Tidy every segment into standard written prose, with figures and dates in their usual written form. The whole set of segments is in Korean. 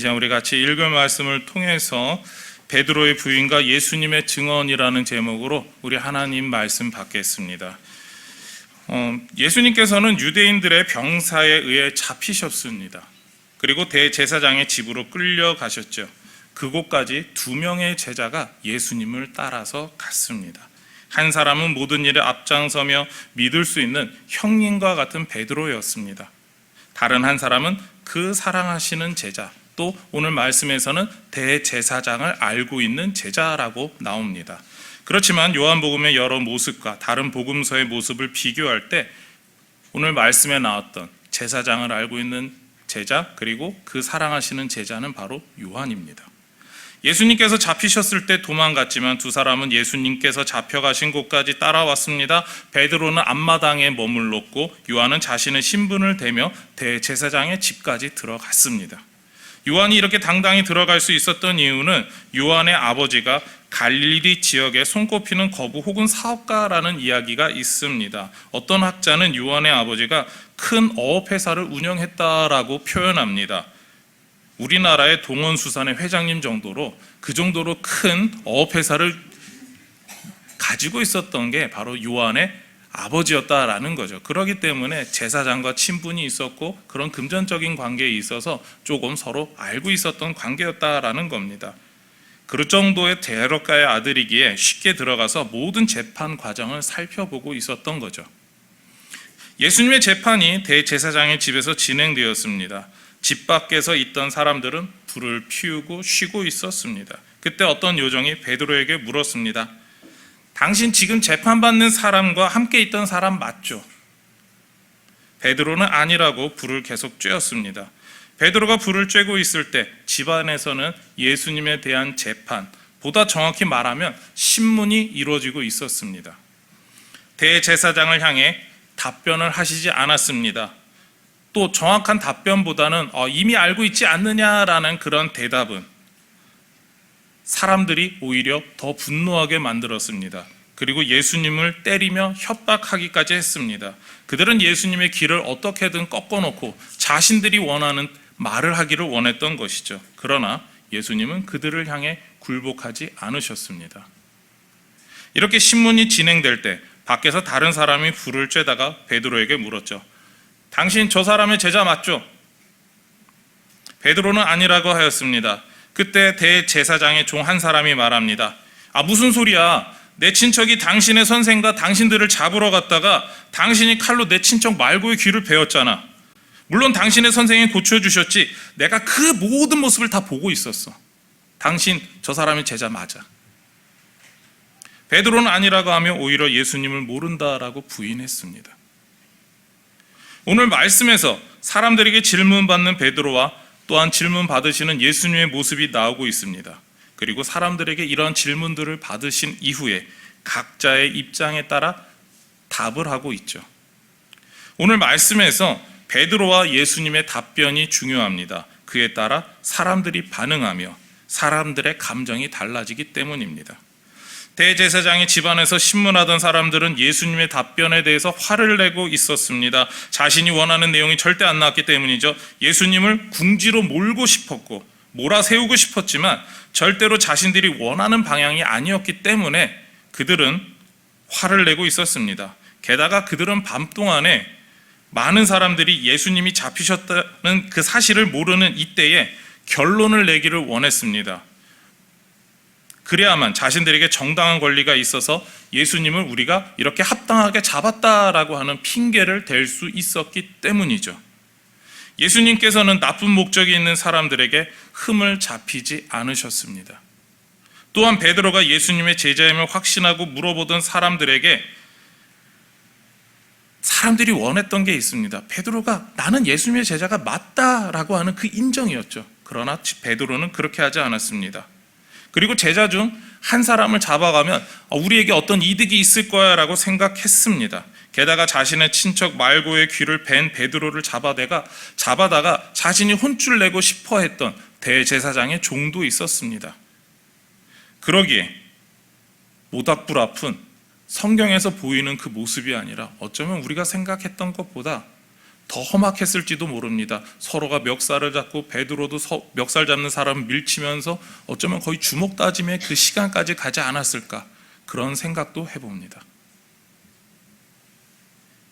이제 우리 같이 읽을 말씀을 통해서 베드로의 부인과 예수님의 증언이라는 제목으로 우리 하나님 말씀 받겠습니다. 예수님께서는 유대인들의 병사에 의해 잡히셨습니다. 그리고 대제사장의 집으로 끌려가셨죠. 그곳까지 2명의 제자가 예수님을 따라서 갔습니다. 한 사람은 모든 일에 앞장서며 믿을 수 있는 형님과 같은 베드로였습니다. 다른 한 사람은 그 사랑하시는 제자, 또 오늘 말씀에서는 대제사장을 알고 있는 제자라고 나옵니다. 그렇지만 요한복음의 여러 모습과 다른 복음서의 모습을 비교할 때 오늘 말씀에 나왔던 제사장을 알고 있는 제자, 그리고 그 사랑하시는 제자는 바로 요한입니다. 예수님께서 잡히셨을 때 도망갔지만 두 사람은 예수님께서 잡혀가신 곳까지 따라왔습니다. 베드로는 앞마당에 머물렀고 요한은 자신의 신분을 대며 대제사장의 집까지 들어갔습니다. 요한이 이렇게 당당히 들어갈 수 있었던 이유는 요한의 아버지가 갈릴리 지역에 손꼽히는 거부 혹은 사업가라는 이야기가 있습니다. 어떤 학자는 요한의 아버지가 큰 어업회사를 운영했다라고 표현합니다. 우리나라의 동원수산의 회장님 정도로 그 정도로 큰 어업회사를 가지고 있었던 게 바로 요한의 아버지였다라는 거죠. 그렇기 때문에 제사장과 친분이 있었고 그런 금전적인 관계에 있어서 조금 서로 알고 있었던 관계였다라는 겁니다. 그 정도의 대럭가의 아들이기에 쉽게 들어가서 모든 재판 과정을 살펴보고 있었던 거죠. 예수님의 재판이 대제사장의 집에서 진행되었습니다. 집 밖에서 있던 사람들은 불을 피우고 쉬고 있었습니다. 그때 어떤 요정이 베드로에게 물었습니다. 당신 지금 재판받는 사람과 함께 있던 사람 맞죠? 베드로는 아니라고 불을 계속 쬐었습니다. 베드로가 불을 쬐고 있을 때 집안에서는 예수님에 대한 재판, 보다 정확히 말하면 신문이 이루어지고 있었습니다. 대제사장을 향해 답변을 하시지 않았습니다. 또 정확한 답변보다는 이미 알고 있지 않느냐라는 그런 대답은 사람들이 오히려 더 분노하게 만들었습니다. 그리고 예수님을 때리며 협박하기까지 했습니다. 그들은 예수님의 길을 어떻게든 꺾어놓고 자신들이 원하는 말을 하기를 원했던 것이죠. 그러나 예수님은 그들을 향해 굴복하지 않으셨습니다. 이렇게 신문이 진행될 때 밖에서 다른 사람이 불을 쬐다가 베드로에게 물었죠. 당신 저 사람의 제자 맞죠? 베드로는 아니라고 하였습니다. 그때 대제사장의 종 한 사람이 말합니다. 무슨 소리야? 내 친척이 당신의 선생과 당신들을 잡으러 갔다가 당신이 칼로 내 친척 말고의 귀를 베었잖아. 물론 당신의 선생이 고쳐주셨지 내가 그 모든 모습을 다 보고 있었어. 당신 저 사람의 제자 맞아. 베드로는 아니라고 하며 오히려 예수님을 모른다라고 부인했습니다. 오늘 말씀에서 사람들에게 질문받는 베드로와 또한 질문 받으시는 예수님의 모습이 나오고 있습니다. 그리고 사람들에게 이런 질문들을 받으신 이후에 각자의 입장에 따라 답을 하고 있죠. 오늘 말씀에서 베드로와 예수님의 답변이 중요합니다. 그에 따라 사람들이 반응하며 사람들의 감정이 달라지기 때문입니다. 대제사장의 집안에서 신문하던 사람들은 예수님의 답변에 대해서 화를 내고 있었습니다. 자신이 원하는 내용이 절대 안 나왔기 때문이죠. 예수님을 궁지로 몰고 싶었고 몰아세우고 싶었지만 절대로 자신들이 원하는 방향이 아니었기 때문에 그들은 화를 내고 있었습니다. 게다가 그들은 밤 동안에 많은 사람들이 예수님이 잡히셨다는 그 사실을 모르는 이때에 결론을 내기를 원했습니다. 그래야만 자신들에게 정당한 권리가 있어서 예수님을 우리가 이렇게 합당하게 잡았다라고 하는 핑계를 댈 수 있었기 때문이죠. 예수님께서는 나쁜 목적이 있는 사람들에게 흠을 잡히지 않으셨습니다. 또한 베드로가 예수님의 제자임을 확신하고 물어보던 사람들에게 사람들이 원했던 게 있습니다. 베드로가 나는 예수님의 제자가 맞다라고 하는 그 인정이었죠. 그러나 베드로는 그렇게 하지 않았습니다. 그리고 제자 중 한 사람을 잡아가면 우리에게 어떤 이득이 있을 거야 라고 생각했습니다. 게다가 자신의 친척 말고의 귀를 벤 베드로를 잡아다가 자신이 혼쭐 내고 싶어 했던 대제사장의 종도 있었습니다. 그러기에 모닥불 앞은 성경에서 보이는 그 모습이 아니라 어쩌면 우리가 생각했던 것보다 더 험악했을지도 모릅니다. 서로가 멱살을 잡고 베드로도 멱살 잡는 사람을 밀치면서 어쩌면 거의 주먹 다짐의 그 시간까지 가지 않았을까, 그런 생각도 해봅니다.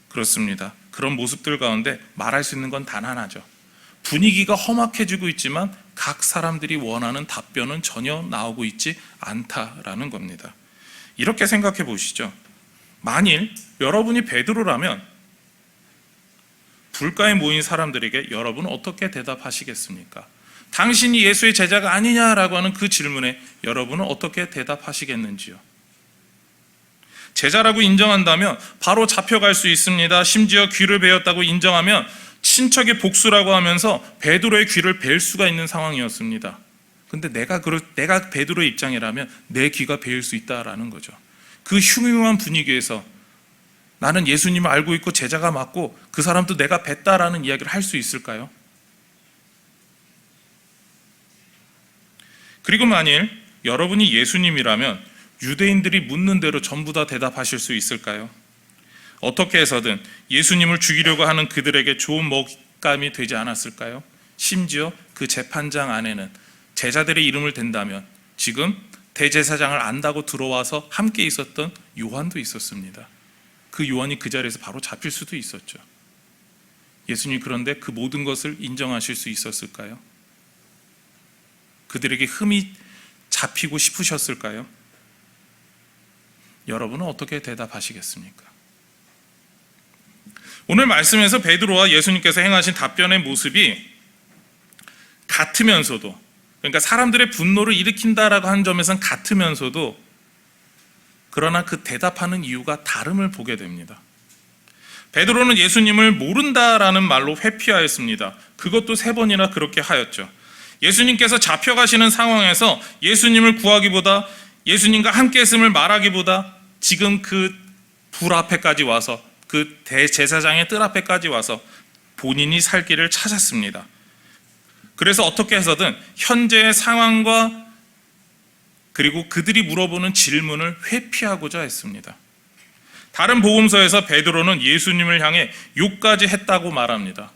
그렇습니다. 그런 모습들 가운데 말할 수 있는 건 단 하나죠. 분위기가 험악해지고 있지만 각 사람들이 원하는 답변은 전혀 나오고 있지 않다라는 겁니다. 이렇게 생각해 보시죠. 만일 여러분이 베드로라면 불가에 모인 사람들에게 여러분은 어떻게 대답하시겠습니까? 당신이 예수의 제자가 아니냐라고 하는 그 질문에 여러분은 어떻게 대답하시겠는지요? 제자라고 인정한다면 바로 잡혀갈 수 있습니다. 심지어 귀를 베었다고 인정하면 친척의 복수라고 하면서 베드로의 귀를 벨 수가 있는 상황이었습니다. 근데 내가 베드로의 입장이라면 내 귀가 베일 수 있다라는 거죠. 그 흉흉한 분위기에서 나는 예수님을 알고 있고 제자가 맞고 그 사람도 내가 뵀다라는 이야기를 할 수 있을까요? 그리고 만일 여러분이 예수님이라면 유대인들이 묻는 대로 전부 다 대답하실 수 있을까요? 어떻게 해서든 예수님을 죽이려고 하는 그들에게 좋은 먹잇감이 되지 않았을까요? 심지어 그 재판장 안에는 제자들의 이름을 댄다면 지금 대제사장을 안다고 들어와서 함께 있었던 요한도 있었습니다. 그 요한이 그 자리에서 바로 잡힐 수도 있었죠. 예수님 그런데 그 모든 것을 인정하실 수 있었을까요? 그들에게 흠이 잡히고 싶으셨을까요? 여러분은 어떻게 대답하시겠습니까? 오늘 말씀에서 베드로와 예수님께서 행하신 답변의 모습이 같으면서도, 그러니까 사람들의 분노를 일으킨다라고 하는 점에서는 같으면서도 그러나 그 대답하는 이유가 다름을 보게 됩니다. 베드로는 예수님을 모른다라는 말로 회피하였습니다. 그것도 3번이나 그렇게 하였죠. 예수님께서 잡혀가시는 상황에서 예수님을 구하기보다, 예수님과 함께 했음을 말하기보다 지금 그 불 앞에까지 와서, 그 대제사장의 뜰 앞에까지 와서 본인이 살 길을 찾았습니다. 그래서 어떻게 해서든 현재의 상황과 그리고 그들이 물어보는 질문을 회피하고자 했습니다. 다른 복음서에서 베드로는 예수님을 향해 욕까지 했다고 말합니다.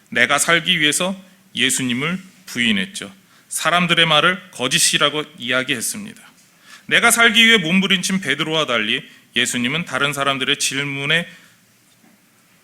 내가 살기 위해서 예수님을 부인했죠. 사람들의 말을 거짓이라고 이야기했습니다. 내가 살기 위해 몸부림친 베드로와 달리 예수님은 다른 사람들의 질문에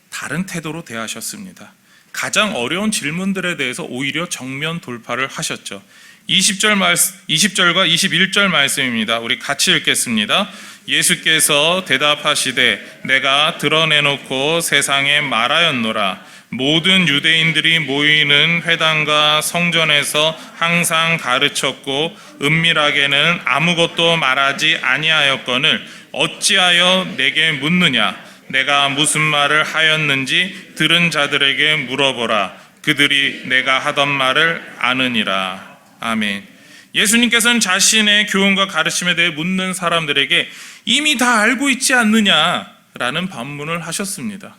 다른 태도로 대하셨습니다. 가장 어려운 질문들에 대해서 오히려 정면 돌파를 하셨죠. 20절과 21절 말씀입니다. 우리 같이 읽겠습니다. 예수께서 대답하시되 내가 드러내놓고 세상에 말하였노라. 모든 유대인들이 모이는 회당과 성전에서 항상 가르쳤고 은밀하게는 아무것도 말하지 아니하였거늘 어찌하여 내게 묻느냐? 내가 무슨 말을 하였는지 들은 자들에게 물어보라. 그들이 내가 하던 말을 아느니라. 아멘. 예수님께서는 자신의 교훈과 가르침에 대해 묻는 사람들에게 이미 다 알고 있지 않느냐라는 반문을 하셨습니다.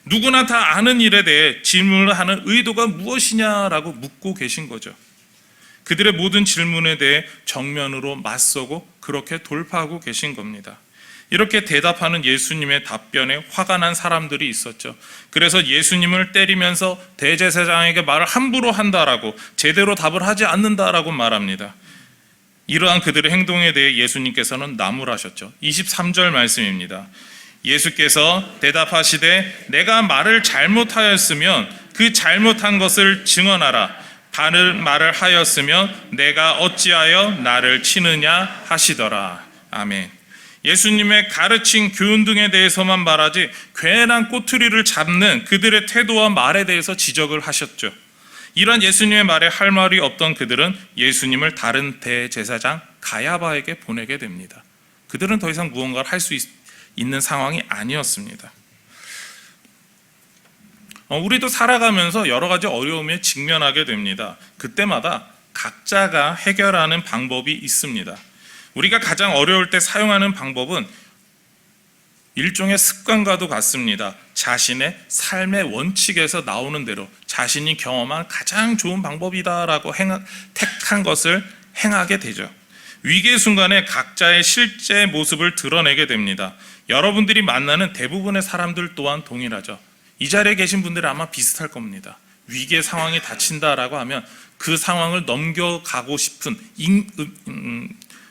누구나 다 아는 일에 대해 질문을 하는 의도가 무엇이냐라고 묻고 계신 거죠. 그들의 모든 질문에 대해 정면으로 맞서고 그렇게 돌파하고 계신 겁니다. 이렇게 대답하는 예수님의 답변에 화가 난 사람들이 있었죠. 그래서 예수님을 때리면서 대제사장에게 말을 함부로 한다라고, 제대로 답을 하지 않는다라고 말합니다. 이러한 그들의 행동에 대해 예수님께서는 나무라셨죠. 23절 말씀입니다. 예수께서 대답하시되 내가 말을 잘못하였으면 그 잘못한 것을 증언하라. 바른 말을 하였으면 내가 어찌하여 나를 치느냐 하시더라. 아멘. 예수님의 가르친 교훈 등에 대해서만 말하지 괜한 꼬투리를 잡는 그들의 태도와 말에 대해서 지적을 하셨죠. 이런 예수님의 말에 할 말이 없던 그들은 예수님을 다른 대제사장 가야바에게 보내게 됩니다. 그들은 더 이상 무언가를 할 수 있는 상황이 아니었습니다. 우리도 살아가면서 여러 가지 어려움에 직면하게 됩니다. 그때마다 각자가 해결하는 방법이 있습니다. 우리가 가장 어려울 때 사용하는 방법은 일종의 습관과도 같습니다. 자신의 삶의 원칙에서 나오는 대로 자신이 경험한 가장 좋은 방법이다라고 택한 것을 행하게 되죠. 위기의 순간에 각자의 실제 모습을 드러내게 됩니다. 여러분들이 만나는 대부분의 사람들 또한 동일하죠. 이 자리에 계신 분들은 아마 비슷할 겁니다. 위기의 상황이 닥친다라고 하면 그 상황을 넘겨가고 싶은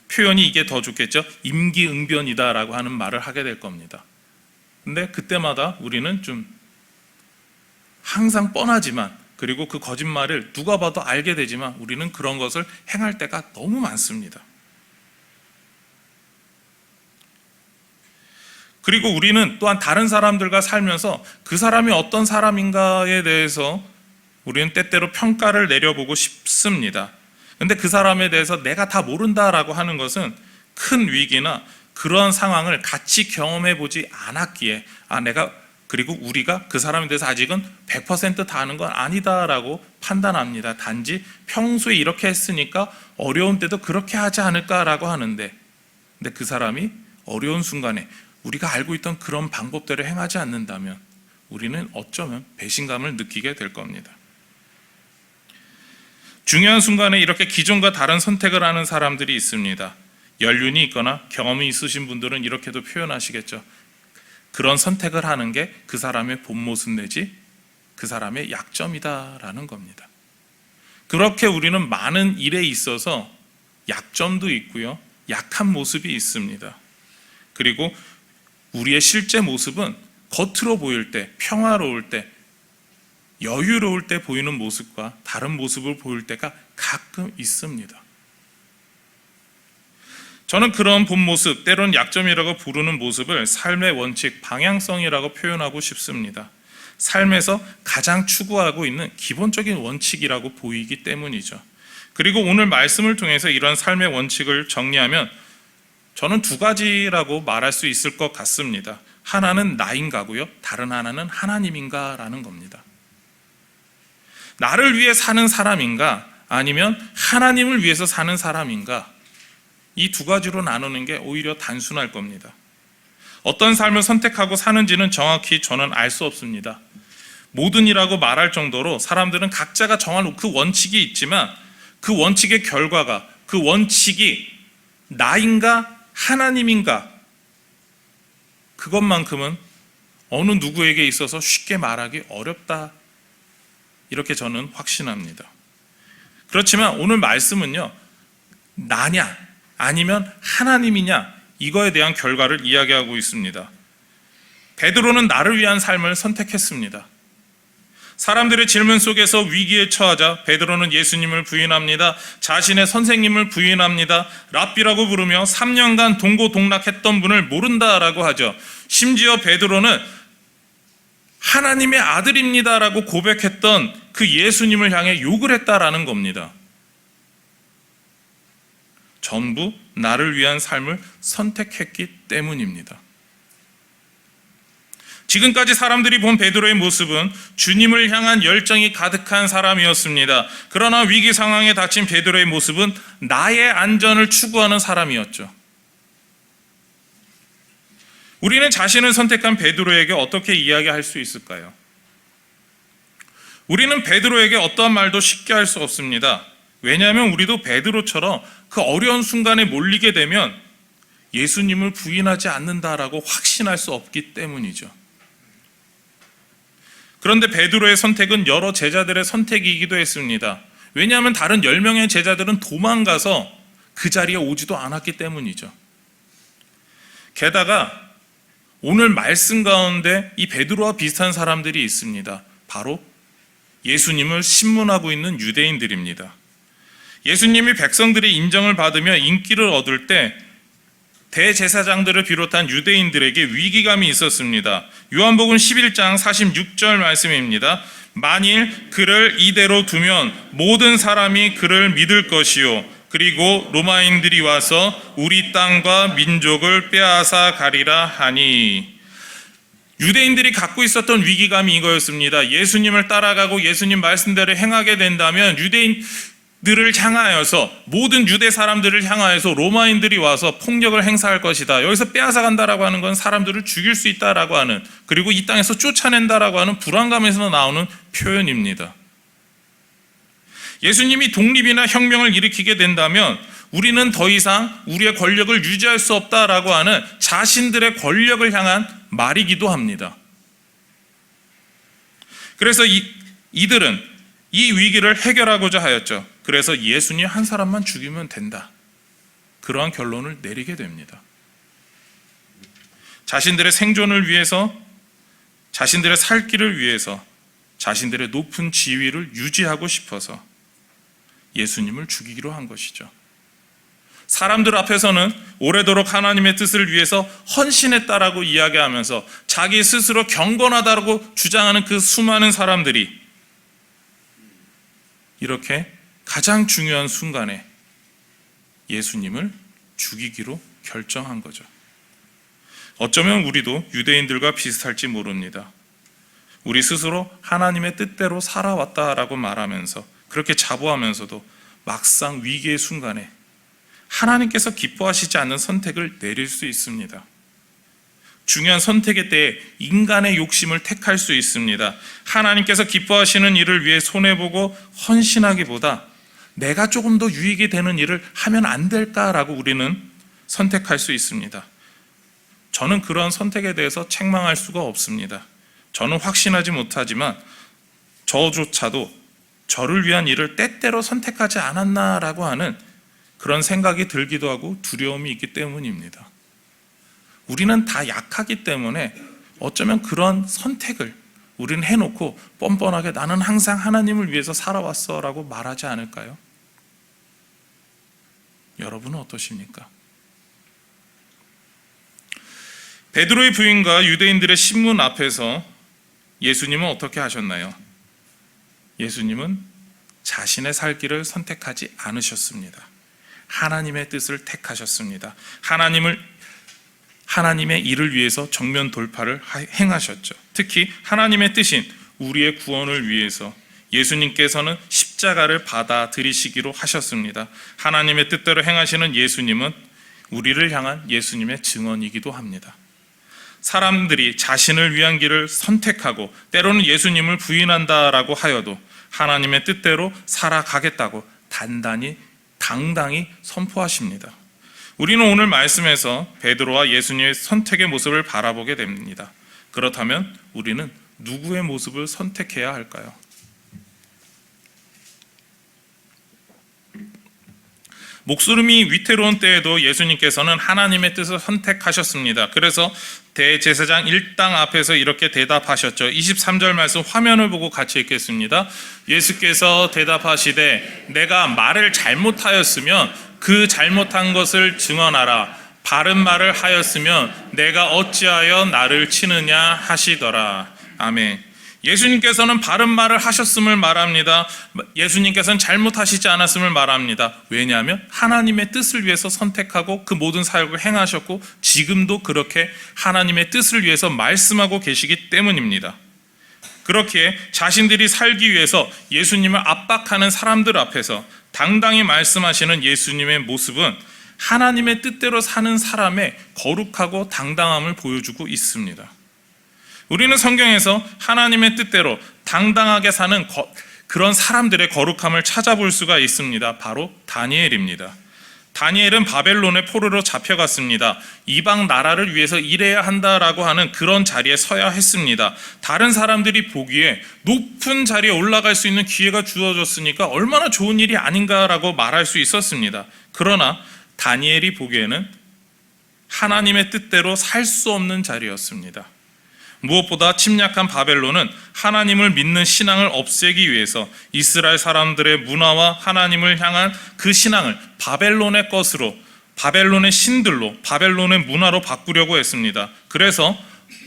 표현이 이게 더 좋겠죠. 임기응변이다라고 하는 말을 하게 될 겁니다. 근데 그때마다 우리는 좀 항상 뻔하지만, 그리고 그 거짓말을 누가 봐도 알게 되지만 우리는 그런 것을 행할 때가 너무 많습니다. 그리고 우리는 또한 다른 사람들과 살면서 그 사람이 어떤 사람인가에 대해서 우리는 때때로 평가를 내려보고 싶습니다. 근데 그 사람에 대해서 내가 다 모른다라고 하는 것은 큰 위기나 그런 상황을 같이 경험해 보지 않았기에 그리고 우리가 그 사람에 대해서 아직은 100% 다 아는 건 아니다라고 판단합니다. 단지 평소에 이렇게 했으니까 어려운 때도 그렇게 하지 않을까라고 하는데, 근데 그 사람이 어려운 순간에 우리가 알고 있던 그런 방법대로 행하지 않는다면 우리는 어쩌면 배신감을 느끼게 될 겁니다. 중요한 순간에 이렇게 기존과 다른 선택을 하는 사람들이 있습니다. 연륜이 있거나 경험이 있으신 분들은 이렇게도 표현하시겠죠. 그런 선택을 하는 게 그 사람의 본 모습 내지 그 사람의 약점이다라는 겁니다. 그렇게 우리는 많은 일에 있어서 약점도 있고요, 약한 모습이 있습니다. 그리고 우리의 실제 모습은 겉으로 보일 때, 평화로울 때, 여유로울 때 보이는 모습과 다른 모습을 보일 때가 가끔 있습니다. 저는 그런 본 모습, 때론 약점이라고 부르는 모습을 삶의 원칙, 방향성이라고 표현하고 싶습니다. 삶에서 가장 추구하고 있는 기본적인 원칙이라고 보이기 때문이죠. 그리고 오늘 말씀을 통해서 이런 삶의 원칙을 정리하면 저는 두 가지라고 말할 수 있을 것 같습니다. 하나는 나인가고요, 다른 하나는 하나님인가라는 겁니다. 나를 위해 사는 사람인가, 아니면 하나님을 위해서 사는 사람인가, 이 두 가지로 나누는 게 오히려 단순할 겁니다. 어떤 삶을 선택하고 사는지는 정확히 저는 알 수 없습니다. 모든이라고 말할 정도로 사람들은 각자가 정한 그 원칙이 있지만 그 원칙의 결과가, 그 원칙이 나인가 하나님인가, 그것만큼은 어느 누구에게 있어서 쉽게 말하기 어렵다, 이렇게 저는 확신합니다. 그렇지만 오늘 말씀은요, 나냐 아니면 하나님이냐, 이거에 대한 결과를 이야기하고 있습니다. 베드로는 나를 위한 삶을 선택했습니다. 사람들의 질문 속에서 위기에 처하자 베드로는 예수님을 부인합니다. 자신의 선생님을 부인합니다. 랍비라고 부르며 3년간 동고동락했던 분을 모른다라고 하죠. 심지어 베드로는 하나님의 아들입니다라고 고백했던 그 예수님을 향해 욕을 했다라는 겁니다. 전부 나를 위한 삶을 선택했기 때문입니다. 지금까지 사람들이 본 베드로의 모습은 주님을 향한 열정이 가득한 사람이었습니다. 그러나 위기 상황에 닥친 베드로의 모습은 나의 안전을 추구하는 사람이었죠. 우리는 자신을 선택한 베드로에게 어떻게 이야기할 수 있을까요? 우리는 베드로에게 어떠한 말도 쉽게 할 수 없습니다. 왜냐하면 우리도 베드로처럼 그 어려운 순간에 몰리게 되면 예수님을 부인하지 않는다라고 확신할 수 없기 때문이죠. 그런데 베드로의 선택은 여러 제자들의 선택이기도 했습니다. 왜냐하면 다른 10명의 제자들은 도망가서 그 자리에 오지도 않았기 때문이죠. 게다가 오늘 말씀 가운데 이 베드로와 비슷한 사람들이 있습니다. 바로 예수님을 신문하고 있는 유대인들입니다. 예수님이 백성들의 인정을 받으며 인기를 얻을 때 대제사장들을 비롯한 유대인들에게 위기감이 있었습니다. 요한복음 11장 46절 말씀입니다. 만일 그를 이대로 두면 모든 사람이 그를 믿을 것이요, 그리고 로마인들이 와서 우리 땅과 민족을 빼앗아 가리라 하니. 유대인들이 갖고 있었던 위기감이 이거였습니다. 예수님을 따라가고 예수님 말씀대로 행하게 된다면 유대인들을 향하여서, 모든 유대 사람들을 향하여서 로마인들이 와서 폭력을 행사할 것이다. 여기서 빼앗아 간다라고 하는 건 사람들을 죽일 수 있다라고 하는, 그리고 이 땅에서 쫓아낸다라고 하는 불안감에서 나오는 표현입니다. 예수님이 독립이나 혁명을 일으키게 된다면 우리는 더 이상 우리의 권력을 유지할 수 없다라고 하는 자신들의 권력을 향한 말이기도 합니다. 그래서 이들은 이 위기를 해결하고자 하였죠. 그래서 예수님 한 사람만 죽이면 된다. 그러한 결론을 내리게 됩니다. 자신들의 생존을 위해서, 자신들의 살 길을 위해서, 자신들의 높은 지위를 유지하고 싶어서 예수님을 죽이기로 한 것이죠. 사람들 앞에서는 오래도록 하나님의 뜻을 위해서 헌신했다라고 이야기하면서 자기 스스로 경건하다고 주장하는 그 수많은 사람들이 이렇게 가장 중요한 순간에 예수님을 죽이기로 결정한 거죠. 어쩌면 우리도 유대인들과 비슷할지 모릅니다. 우리 스스로 하나님의 뜻대로 살아왔다라고 말하면서 그렇게 자부하면서도 막상 위기의 순간에 하나님께서 기뻐하시지 않는 선택을 내릴 수 있습니다. 중요한 선택의 때에 인간의 욕심을 택할 수 있습니다. 하나님께서 기뻐하시는 일을 위해 손해보고 헌신하기보다 내가 조금 더 유익이 되는 일을 하면 안 될까라고 우리는 선택할 수 있습니다. 저는 그런 선택에 대해서 책망할 수가 없습니다. 저는 확신하지 못하지만 저조차도 저를 위한 일을 때때로 선택하지 않았나라고 하는 그런 생각이 들기도 하고 두려움이 있기 때문입니다. 우리는 다 약하기 때문에 어쩌면 그런 선택을 우리는 해놓고 뻔뻔하게 나는 항상 하나님을 위해서 살아왔어 라고 말하지 않을까요? 여러분은 어떠십니까? 베드로의 부인과 유대인들의 신문 앞에서 예수님은 어떻게 하셨나요? 예수님은 자신의 살 길을 선택하지 않으셨습니다. 하나님의 뜻을 택하셨습니다. 하나님의 일을 위해서 정면 돌파를 행하셨죠. 특히 하나님의 뜻인 우리의 구원을 위해서 예수님께서는 십자가를 받아들이시기로 하셨습니다. 하나님의 뜻대로 행하시는 예수님은 우리를 향한 예수님의 증언이기도 합니다. 사람들이 자신을 위한 길을 선택하고 때로는 예수님을 부인한다라고 하여도 하나님의 뜻대로 살아가겠다고 당당히 선포하십니다. 우리는 오늘 말씀에서 베드로와 예수님의 선택의 모습을 바라보게 됩니다. 그렇다면 우리는 누구의 모습을 선택해야 할까요? 목소름이 위태로운 때에도 예수님께서는 하나님의 뜻을 선택하셨습니다. 그래서 대제사장 일당 앞에서 이렇게 대답하셨죠. 23절 말씀 화면을 보고 같이 읽겠습니다. 예수께서 대답하시되 내가 말을 잘못하였으면 그 잘못한 것을 증언하라. 바른 말을 하였으면 내가 어찌하여 나를 치느냐 하시더라. 아멘. 예수님께서는 바른 말을 하셨음을 말합니다. 예수님께서는 잘못하시지 않았음을 말합니다. 왜냐하면 하나님의 뜻을 위해서 선택하고 그 모든 사역을 행하셨고 지금도 그렇게 하나님의 뜻을 위해서 말씀하고 계시기 때문입니다. 그렇게 자신들이 살기 위해서 예수님을 압박하는 사람들 앞에서 당당히 말씀하시는 예수님의 모습은 하나님의 뜻대로 사는 사람의 거룩하고 당당함을 보여주고 있습니다. 우리는 성경에서 하나님의 뜻대로 당당하게 사는 그런 사람들의 거룩함을 찾아볼 수가 있습니다. 바로 다니엘입니다. 다니엘은 바벨론의 포로로 잡혀갔습니다. 이방 나라를 위해서 일해야 한다라고 하는 그런 자리에 서야 했습니다. 다른 사람들이 보기에 높은 자리에 올라갈 수 있는 기회가 주어졌으니까 얼마나 좋은 일이 아닌가라고 말할 수 있었습니다. 그러나 다니엘이 보기에는 하나님의 뜻대로 살 수 없는 자리였습니다. 무엇보다 침략한 바벨론은 하나님을 믿는 신앙을 없애기 위해서 이스라엘 사람들의 문화와 하나님을 향한 그 신앙을 바벨론의 것으로, 바벨론의 신들로, 바벨론의 문화로 바꾸려고 했습니다. 그래서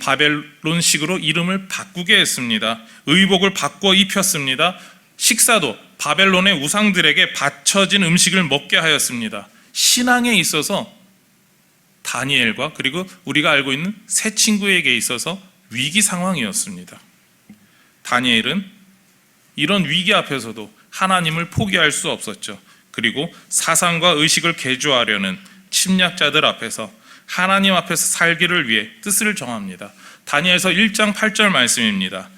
바벨론식으로 이름을 바꾸게 했습니다. 의복을 바꿔 입혔습니다. 식사도 바벨론의 우상들에게 바쳐진 음식을 먹게 하였습니다. 신앙에 있어서 다니엘과 그리고 우리가 알고 있는 세 친구에게 있어서 위기 상황이었습니다. 다니엘은 이런 위기 앞에서도 하나님을 포기할 수 없었죠. 그리고 사상과 의식을 개조하려는 침략자들 앞에서 하나님 앞에서 살기를 위해 뜻을 정합니다. 다니엘서 1장 8절 말씀입니다.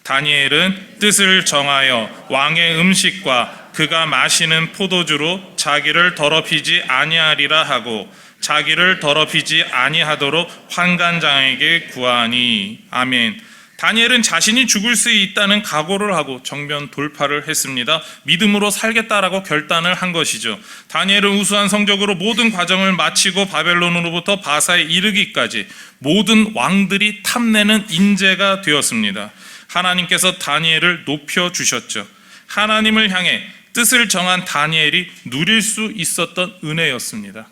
다니엘은 뜻을 정하여 왕의 음식과 그가 마시는 포도주로 자기를 더럽히지 아니하리라 하고 자기를 더럽히지 아니하도록 환관장에게 구하니. 아멘. 다니엘은 자신이 죽을 수 있다는 각오를 하고 정면 돌파를 했습니다. 믿음으로 살겠다라고 결단을 한 것이죠. 다니엘은 우수한 성적으로 모든 과정을 마치고 바벨론으로부터 바사에 이르기까지 모든 왕들이 탐내는 인재가 되었습니다. 하나님께서 다니엘을 높여주셨죠. 하나님을 향해 뜻을 정한 다니엘이 누릴 수 있었던 은혜였습니다.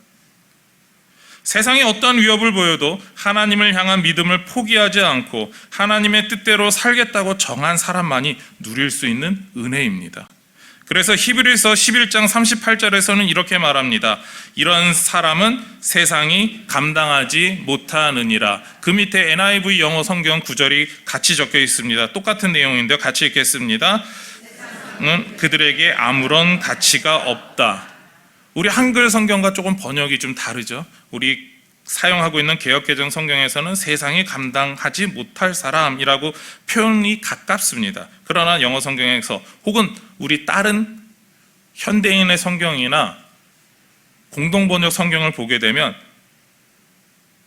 세상에 어떠한 위협을 보여도 하나님을 향한 믿음을 포기하지 않고 하나님의 뜻대로 살겠다고 정한 사람만이 누릴 수 있는 은혜입니다. 그래서 히브리서 11장 38절에서는 이렇게 말합니다. 이런 사람은 세상이 감당하지 못하느니라. 그 밑에 NIV 영어 성경 구절이 같이 적혀 있습니다. 똑같은 내용인데요. 같이 읽겠습니다. 그들에게 아무런 가치가 없다. 우리 한글 성경과 조금 번역이 좀 다르죠. 우리 사용하고 있는 개역개정 성경에서는 세상이 감당하지 못할 사람이라고 표현이 가깝습니다. 그러나 영어 성경에서 혹은 우리 다른 현대인의 성경이나 공동번역 성경을 보게 되면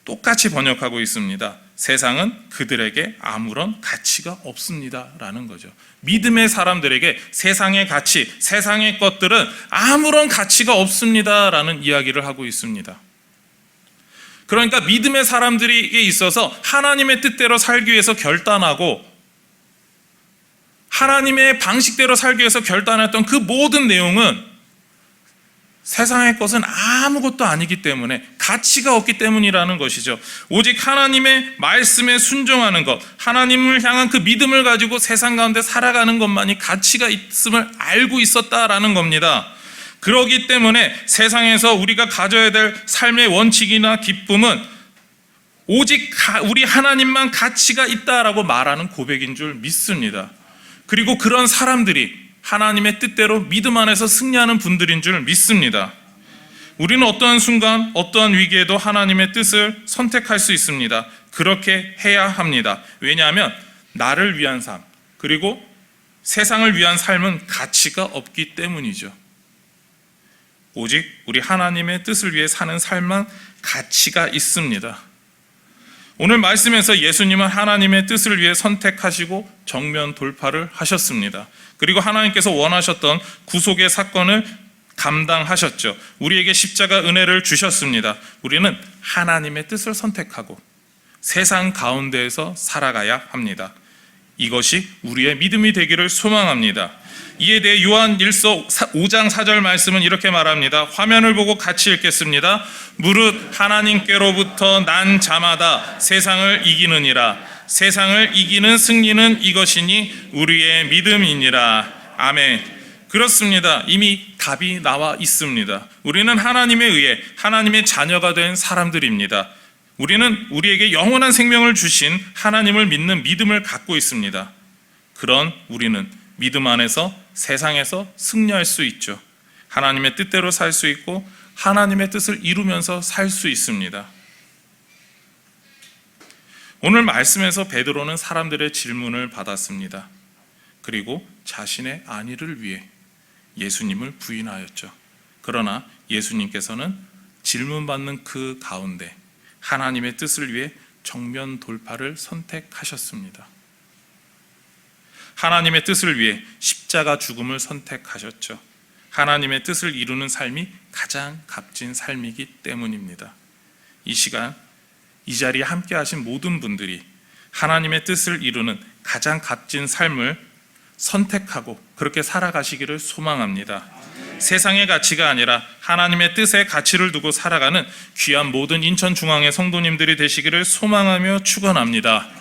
똑같이 번역하고 있습니다. 세상은 그들에게 아무런 가치가 없습니다 라는 거죠. 믿음의 사람들에게 세상의 가치, 세상의 것들은 아무런 가치가 없습니다 라는 이야기를 하고 있습니다. 그러니까 믿음의 사람들에게 있어서 하나님의 뜻대로 살기 위해서 결단하고 하나님의 방식대로 살기 위해서 결단했던 그 모든 내용은 세상의 것은 아무것도 아니기 때문에 가치가 없기 때문이라는 것이죠. 오직 하나님의 말씀에 순종하는 것, 하나님을 향한 그 믿음을 가지고 세상 가운데 살아가는 것만이 가치가 있음을 알고 있었다라는 겁니다. 그렇기 때문에 세상에서 우리가 가져야 될 삶의 원칙이나 기쁨은 오직 우리 하나님만 가치가 있다라고 말하는 고백인 줄 믿습니다. 그리고 그런 사람들이 하나님의 뜻대로 믿음 안에서 승리하는 분들인 줄 믿습니다. 우리는 어떠한 순간, 어떠한 위기에도 하나님의 뜻을 선택할 수 있습니다. 그렇게 해야 합니다. 왜냐하면 나를 위한 삶, 그리고 세상을 위한 삶은 가치가 없기 때문이죠. 오직 우리 하나님의 뜻을 위해 사는 삶만 가치가 있습니다. 오늘 말씀에서 예수님은 하나님의 뜻을 위해 선택하시고 정면 돌파를 하셨습니다. 그리고 하나님께서 원하셨던 구속의 사건을 감당하셨죠. 우리에게 십자가 은혜를 주셨습니다. 우리는 하나님의 뜻을 선택하고 세상 가운데에서 살아가야 합니다. 이것이 우리의 믿음이 되기를 소망합니다. 이에 대해 요한 1서 5장 4절 말씀은 이렇게 말합니다. 화면을 보고 같이 읽겠습니다. 무릇 하나님께로부터 난 자마다 세상을 이기느니라. 세상을 이기는 승리는 이것이니 우리의 믿음이니라. 아멘. 그렇습니다. 이미 답이 나와 있습니다. 우리는 하나님에 의해 하나님의 자녀가 된 사람들입니다. 우리는 우리에게 영원한 생명을 주신 하나님을 믿는 믿음을 갖고 있습니다. 그런 우리는 믿음 안에서 세상에서 승리할 수 있죠. 하나님의 뜻대로 살 수 있고 하나님의 뜻을 이루면서 살 수 있습니다. 오늘 말씀에서 베드로는 사람들의 질문을 받았습니다. 그리고 자신의 안위를 위해 예수님을 부인하였죠. 그러나 예수님께서는 질문받는 그 가운데 하나님의 뜻을 위해 정면 돌파를 선택하셨습니다. 하나님의 뜻을 위해 십자가 죽음을 선택하셨죠. 하나님의 뜻을 이루는 삶이 가장 값진 삶이기 때문입니다. 이 시간 이 자리에 함께 하신 모든 분들이 하나님의 뜻을 이루는 가장 값진 삶을 선택하고 그렇게 살아가시기를 소망합니다. 세상의 가치가 아니라 하나님의 뜻에 가치를 두고 살아가는 귀한 모든 인천중앙의 성도님들이 되시기를 소망하며 축원합니다.